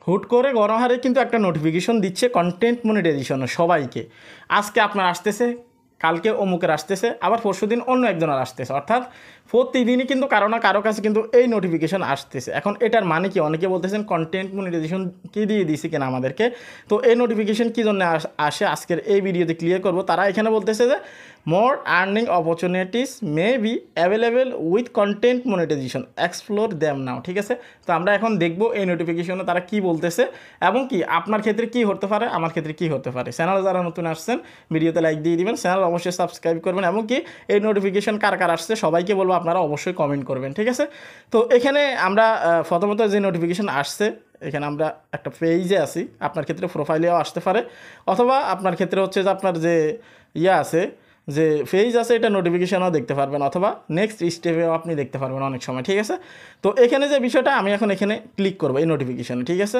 হুট করে গণহারে কিন্তু একটা নোটিফিকেশন দিচ্ছে কন্টেন্ট মনিটাইজেশন সবাইকে। আজকে আপনার আসতেছে, কালকে অমুকের আসতেছে, আবার পরশুদিন অন্য একজনের আসতেছে, অর্থাৎ প্রতিদিনই কিন্তু কারো না কারো কাছে কিন্তু এই নোটিফিকেশন আসতেছে। এখন এটার মানে কি? অনেকে বলতেছেন কন্টেন্ট মনিটাইজেশন কি দিয়ে দিয়েছি কিনা আমাদেরকে। তো এই নোটিফিকেশন কী জন্য আসে আজকের এই ভিডিওতে ক্লিয়ার করব। তারা এখানে বলতেছে যে more earning opportunities may be available with content monetisation, explore them now. ঠিক আছে, তো আমরা এখন দেখব এই নোটিফিকেশনে তারা কি বলতেছে এবং কি আপনার ক্ষেত্রে কি হতে পারে, আমার ক্ষেত্রে কি হতে পারে। চ্যানেলে যারা নতুন আসছেন ভিডিওতে লাইক দিয়ে দিবেন, চ্যানেল অবশ্যই সাবস্ক্রাইব করবেন এবং কি এই নোটিফিকেশন কার কার আসছে সবাইকে বলবো আপনারা অবশ্যই কমেন্ট করবেন। ঠিক আছে, তো এখানে আমরা প্রথমত যে নোটিফিকেশন আসছে, এখানে আমরা একটা পেজে আছি, আপনার ক্ষেত্রে প্রোফাইলেও আসতে পারে, অথবা আপনার ক্ষেত্রে হচ্ছে যে আপনার যে আছে, যে পেজ আছে, এটা নোটিফিকেশনও দেখতে পারবেন, অথবা নেক্সট স্টেপেও আপনি দেখতে পারবেন অনেক সময়। ঠিক আছে, তো এখানে যে বিষয়টা আমি এখন এখানে ক্লিক করবো এই নোটিফিকেশানে। ঠিক আছে,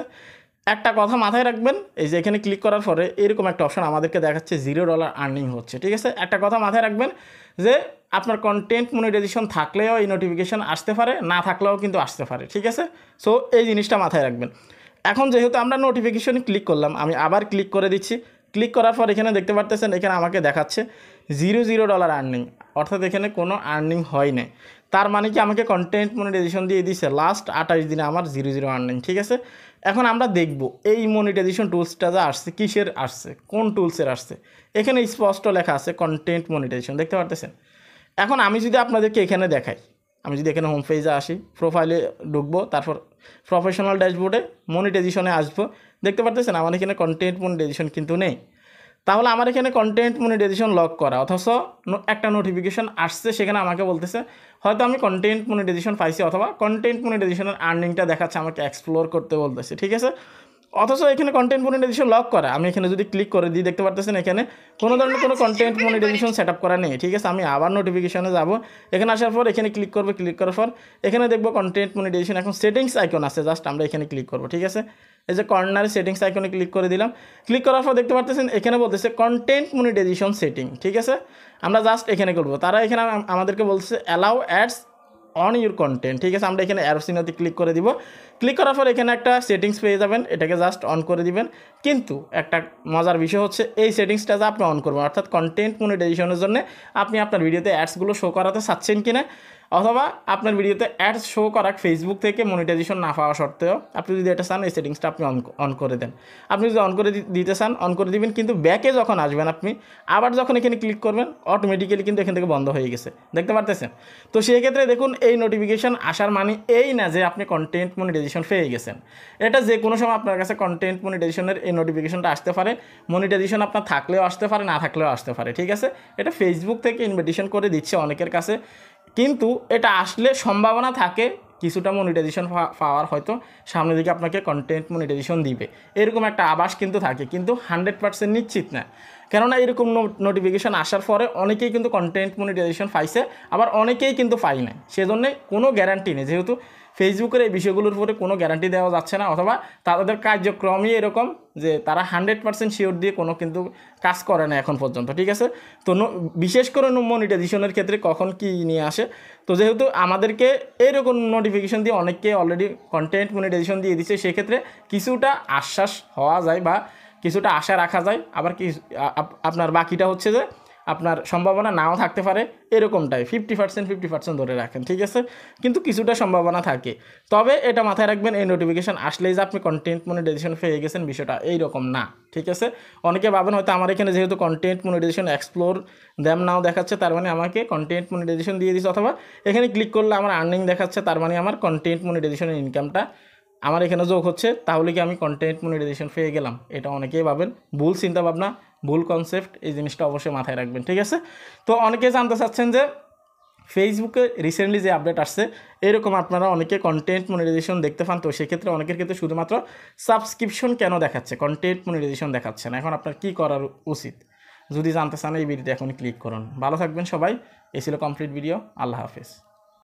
একটা কথা মাথায় রাখবেন, এই যে এখানে ক্লিক করার পরে এরকম একটা অপশন আমাদেরকে দেখাচ্ছে $0 আর্নিং হচ্ছে। ঠিক আছে, একটা কথা মাথায় রাখবেন যে আপনার কন্টেন্ট মনিটাইজেশন থাকলেও এই নোটিফিকেশান আসতে পারে, না থাকলেও কিন্তু আসতে পারে। ঠিক আছে, সো এই জিনিসটা মাথায় রাখবেন। এখন যেহেতু আমরা নোটিফিকেশনে ক্লিক করলাম, আমি আবার ক্লিক করে দিচ্ছি। ক্লিক করার পর এখানে দেখতে পারতেছেন, এখানে আমাকে দেখাচ্ছে $0 আর্নিং, অর্থাৎ এখানে কোনো আর্নিং হয় না। তার মানে কি আমাকে কন্টেন্ট মনিটাইজেশন দিয়ে দিচ্ছে লাস্ট 28 দিনে আমার 0 আর্নিং। ঠিক আছে, এখন আমরা দেখব এই মনিটাইজেশন টুলসটা যা আসছে কিসের আসছে, কোন টুলসের আসছে। এখানে স্পষ্ট লেখা আছে কন্টেন্ট মনিটাইজেশন, দেখতে পারতেছেন। এখন আমি যদি আপনাদেরকে এখানে দেখাই, আমি যদি এখানে হোম পেজে আসি, প্রোফাইলে ঢুকবো, তারপর প্রফেশনাল ড্যাশবোর্ডে মনিটাইজেশনে আসবো, দেখতে পারতেছেন আমার এখানে কন্টেন্ট মনিটাইজেশন কিন্তু নেই। তাহলে আমার এখানে কন্টেন্ট মনিটাইজেশন লক করা, অথচ একটা নোটিফিকেশন আসছে, সেখানে আমাকে বলতেছে হয়তো আমি কন্টেন্ট মনিটাইজেশন পাইছি, অথবা কন্টেন্ট মনিটাইজেশনের আর্নিংটা দেখাচ্ছে, আমাকে এক্সপ্লোর করতে বলতেছে। ঠিক আছে, অথচ এখানে কন্টেন্ট মনিটাইজেশন লক করা। আমি এখানে যদি ক্লিক করে দিই, দেখতে পারতেছেন এখানে কোনো ধরনের কোনো কন্টেন্ট মনিটাইজেশন সেট আপ করা নেই। ঠিক আছে, আমি আবার নোটিফিকেশনে যাব, এখানে আসার পর এখানে ক্লিক করবো, ক্লিক করার পর এখানে দেখবো কন্টেন্ট মনিটাইজেশন, এখন সেটিংস আইকন আছে, জাস্ট আমরা এখানে ক্লিক করবো। ঠিক আছে, এই যে কর্নারে সেটিংস আইকনে ক্লিক করে দিলাম। ক্লিক করার পর দেখতে পারতেছেন এখানে বলতেছে কন্টেন্ট মনিটাইজেশন সেটিং। ঠিক আছে, আমরা জাস্ট এখানে করবো। তারা এখানে আমাদেরকে বলছে allow ads on your content. ঠিক আছে, আমরা এখানে অ্যারো চিহ্নতে ক্লিক করে দিব। ক্লিক করার পর এখানে একটা সেটিংস পেয়ে যাবেন, এটাকে জাস্ট অন করে দিবেন। কিন্তু একটা মজার বিষয় হচ্ছে এই সেটিংসটা যে আপনি অন করবেন, অর্থাৎ কন্টেন্ট মনিটাইজেশনের জন্য আপনি আপনার ভিডিওতে অ্যাডসগুলো শো করাতে চাচ্ছেন কিনা, অথবা আপনার ভিডিওতে অ্যাডস শো করা ফেসবুক থেকে মনিটাইজেশন না পাওয়া সত্ত্বেও আপনি যদি এটা চান এই সেটিংসটা আপনি অন করে দেন। আপনি যদি অন করে দিতে চান অন করে দিবেন, কিন্তু ব্যাকে যখন আসবেন আপনি আবার যখন এখানে ক্লিক করবেন অটোমেটিক্যালি কিন্তু এখান থেকে বন্ধ হয়ে গেছে, দেখতে পারতেছেন। তো সেই ক্ষেত্রে দেখুন এই নোটিফিকেশান আসার মানে এই না যে আপনি কন্টেন্ট মনিটাইজেশন পেয়ে গেছেন। এটা যে কোনো সময় আপনার কাছে কন্টেন্ট মনিটাইজেশনের এই নোটিফিকেশনটা আসতে পারে। মনিটাইজেশন আপনার থাকলেও আসতে পারে, না থাকলেও আসতে পারে। ঠিক আছে, এটা ফেসবুক থেকে ইনভিটেশন করে দিচ্ছে অনেকের কাছে, কিন্তু এটা আসলে সম্ভাবনা থাকে কিছুটা মনিটাইজেশন পাওয়ার, হয়তো সামনের দিকে আপনাকে কন্টেন্ট মনিটাইজেশন দিবে, এরকম একটা আভাস কিন্তু থাকে, কিন্তু 100% নিশ্চিত না। কেননা এরকম নোটিফিকেশান আসার পরে অনেকেই কিন্তু কন্টেন্ট মনিটাইজেশন পাইছে, আবার অনেকেই কিন্তু পাই না, সেজন্য কোনো গ্যারান্টি নেই। যেহেতু ফেসবুকের এই বিষয়গুলোর উপরে কোনো গ্যারান্টি দেওয়া যাচ্ছে না, অথবা তাদের কার্যক্রমই এরকম যে তারা 100% শিওর দিয়ে কোনো কিন্তু কাজ করে না এখন পর্যন্ত। ঠিক আছে, তো বিশেষ করে মনিটাইজেশনের ক্ষেত্রে কখন কি নিয়ে আসে, তো যেহেতু আমাদেরকে এইরকম নোটিফিকেশন দিয়ে অনেককে অলরেডি কন্টেন্ট মনিটাইজেশন দিয়ে দিচ্ছে, সেক্ষেত্রে কিছুটা আশ্বাস হওয়া যায় বা কিছুটা আশা রাখা যায়। আবার কি আপনার বাকিটা হচ্ছে যে আপনার সম্ভাবনা নাও থাকতে পারে, এরকমটাই 50% ধরে রাখেন। ঠিক আছে, কিন্তু কিছুটা সম্ভাবনা থাকে। তবে এটা মাথায় রাখবেন এই নোটিফিকেশান আসলেই যে আপনি কন্টেন্ট মনিটাইজেশন পেয়ে গেছেন, বিষয়টা এইরকম না। ঠিক আছে, অনেকে ভাবেন হয়তো আমার এখানে যেহেতু কন্টেন্ট মনিটাইজেশন এক্সপ্লোর দ্যাম নাও দেখাচ্ছে, তার মানে আমাকে কন্টেন্ট মনিটাইজেশন দিয়ে দিচ্ছে, অথবা এখানে ক্লিক করলে আমার আর্নিং দেখাচ্ছে, তার মানে আমার কন্টেন্ট মনিটাইজেশনের ইনকামটা আমার এখানে যোগ হচ্ছে, তাহলে কি আমি কন্টেন্ট মনিটাইজেশন পেয়ে গেলাম। এটা অনেকেই ভাবেন, ভুল চিন্তাভাবনা, ভুল কনসেপ্ট, এই জিনিসটা অবশ্যই মাথায় রাখবেন। ঠিক আছে, তো অনেকে জানতে চাচ্ছেন যে ফেসবুকে রিসেন্টলি যে আপডেট আসছে, এরকম আপনারা অনেকে কন্টেন্ট মনিটাইজেশন দেখতে পান, তো সেক্ষেত্রে অনেকের ক্ষেত্রে শুধুমাত্র সাবস্ক্রিপশন কেন দেখাচ্ছে, কন্টেন্ট মনিটাইজেশন দেখাচ্ছে না। এখন আপনার কী করার উচিত যদি জানতে চান এই ভিডিওতে এখন ক্লিক করুন। ভালো থাকবেন সবাই, এই ছিল কমপ্লিট ভিডিও। আল্লাহ হাফেজ।